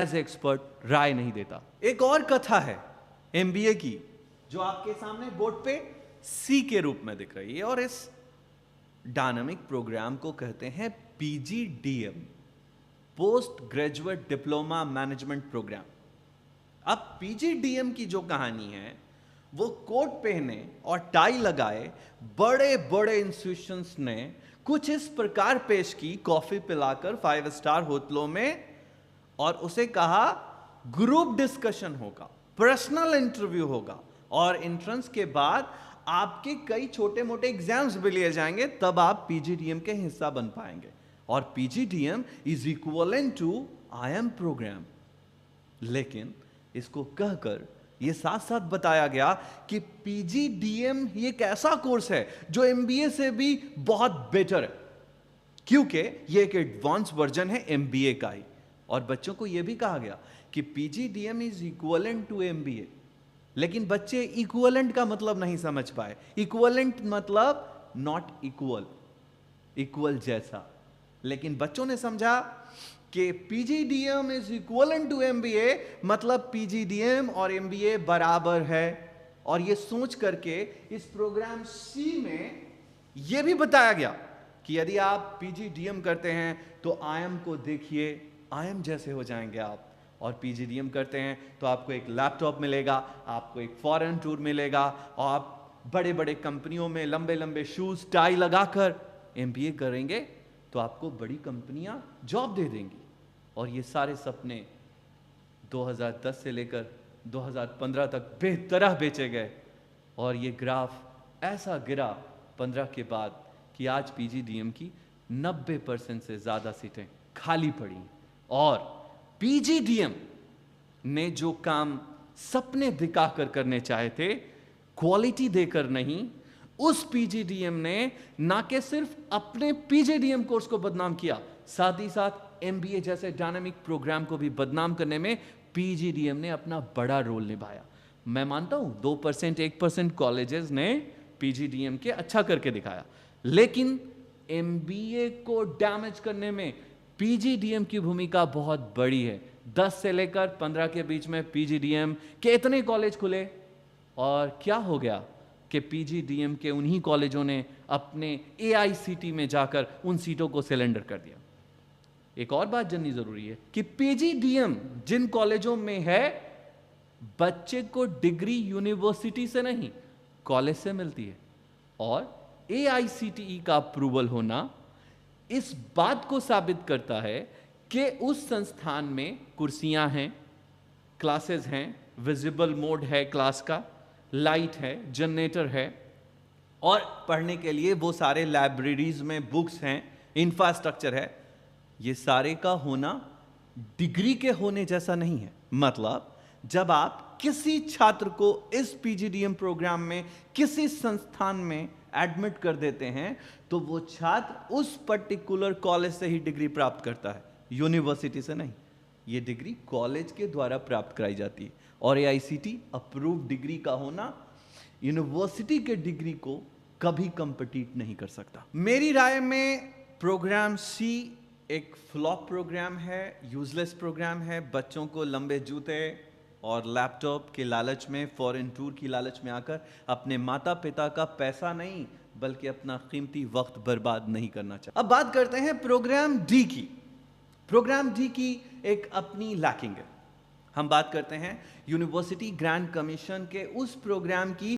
As expert राय नहीं देता। एक और कथा है एमबीए की जो आपके सामने बोर्ड पे सी के रूप में दिख रही है, और इस डायनामिक प्रोग्राम को कहते हैं PGDM, post graduate diploma management programme. अब पीजीडीएम की जो कहानी है वो कोट पहने और टाई लगाए बड़े बड़े इंस्टीट्यूशंस ने कुछ इस प्रकार पेश की, कॉफी पिलाकर 5 स्टार होटलों में, और उसे कहा ग्रुप डिस्कशन होगा, पर्सनल इंटरव्यू होगा, और एंट्रेंस के बाद आपके कई छोटे मोटे एग्जाम्स भी लिए जाएंगे, तब आप पीजीडीएम के हिस्सा बन पाएंगे। और PGDM is equivalent to IM programme. लेकिन इसको कहकर यह साथ साथ बताया गया कि पीजीडीएम ये एक ऐसा कोर्स है जो एमबीए से भी बहुत बेटर है, क्योंकि ये एक एडवांस वर्जन है एमबीए का ही। और बच्चों को यह भी कहा गया कि PGDM is equivalent to MBA. लेकिन बच्चे इक्विवेलेंट का मतलब नहीं समझ पाए। इक्विवेलेंट मतलब नॉट इक्वल, इक्वल जैसा। लेकिन बच्चों ने समझा कि PGDM is equivalent to MBA, मतलब पीजीडीएम और एमबीए बराबर है। और यह सोच करके इस प्रोग्राम सी में यह भी बताया गया कि यदि आप पीजीडीएम करते हैं तो आईएम को देखिए, आईएम जैसे हो जाएंगे आप। और पीजीडीएम करते हैं तो आपको एक लैपटॉप मिलेगा, आपको एक फॉरेन टूर मिलेगा, और आप बड़े बड़े कंपनियों में लंबे लंबे शूज टाई लगाकर एमबीए करेंगे तो आपको बड़ी कंपनियां जॉब दे देंगी। और ये सारे सपने 2010 से लेकर 2015 तक बेतरह बेचे गए, और ये ग्राफ ऐसा गिरा 15 के बाद कि आज पीजीडीएम की 90% से ज्यादा सीटें खाली पड़ी। और पीजीडीएम ने जो काम सपने दिखाकर करने चाहे थे, क्वालिटी देकर नहीं, उस पीजीडीएम ने ना कि सिर्फ अपने पीजीडीएम कोर्स को बदनाम किया, साथ ही साथ एमबीए जैसे डायनामिक प्रोग्राम को भी बदनाम करने में पीजीडीएम ने अपना बड़ा रोल निभाया। मैं मानता हूं 2% 1% कॉलेजेस ने पीजीडीएम के अच्छा करके दिखाया, लेकिन एमबीए को डैमेज करने में पीजीडीएम की भूमिका बहुत बड़ी है। 10 से लेकर 15 के बीच में पीजीडीएम के इतने कॉलेज खुले, और क्या हो गया कि पीजीडीएम के उन्हीं कॉलेजों ने अपने एआईसीटी में जाकर उन सीटों को सिलेंडर कर दिया। एक और बात जाननी जरूरी है कि पीजीडीएम जिन कॉलेजों में है, बच्चे को डिग्री यूनिवर्सिटी से नहीं कॉलेज से मिलती है। और एआईसीटीई का अप्रूवल होना इस बात को साबित करता है कि उस संस्थान में कुर्सियां हैं, क्लासेस हैं, विजिबल मोड है क्लास का, लाइट है, जनरेटर है, और पढ़ने के लिए वो सारे लाइब्रेरीज में बुक्स हैं, इंफ्रास्ट्रक्चर है। ये सारे का होना डिग्री के होने जैसा नहीं है। मतलब जब आप किसी छात्र को इस पीजीडीएम प्रोग्राम में किसी संस्थान में एडमिट कर देते हैं तो वो छात्र उस पर्टिकुलर कॉलेज से ही डिग्री प्राप्त करता है, यूनिवर्सिटी से नहीं। ये डिग्री कॉलेज के द्वारा प्राप्त कराई जाती है, और एआईसीटी अप्रूव्ड डिग्री का होना यूनिवर्सिटी के डिग्री को कभी कंपीट नहीं कर सकता। मेरी राय में प्रोग्राम सी एक फ्लॉप प्रोग्राम है, यूजलेस प्रोग्राम है। बच्चों को लंबे जूते और लैपटॉप के लालच में, फॉरेन टूर की लालच में आकर अपने माता पिता का पैसा नहीं बल्कि अपना कीमती वक्त बर्बाद नहीं करना चाहिए। अब बात करते हैं प्रोग्राम डी की। प्रोग्राम डी की एक अपनी लैकिंग है। हम बात करते हैं यूनिवर्सिटी ग्रांट कमीशन के उस प्रोग्राम की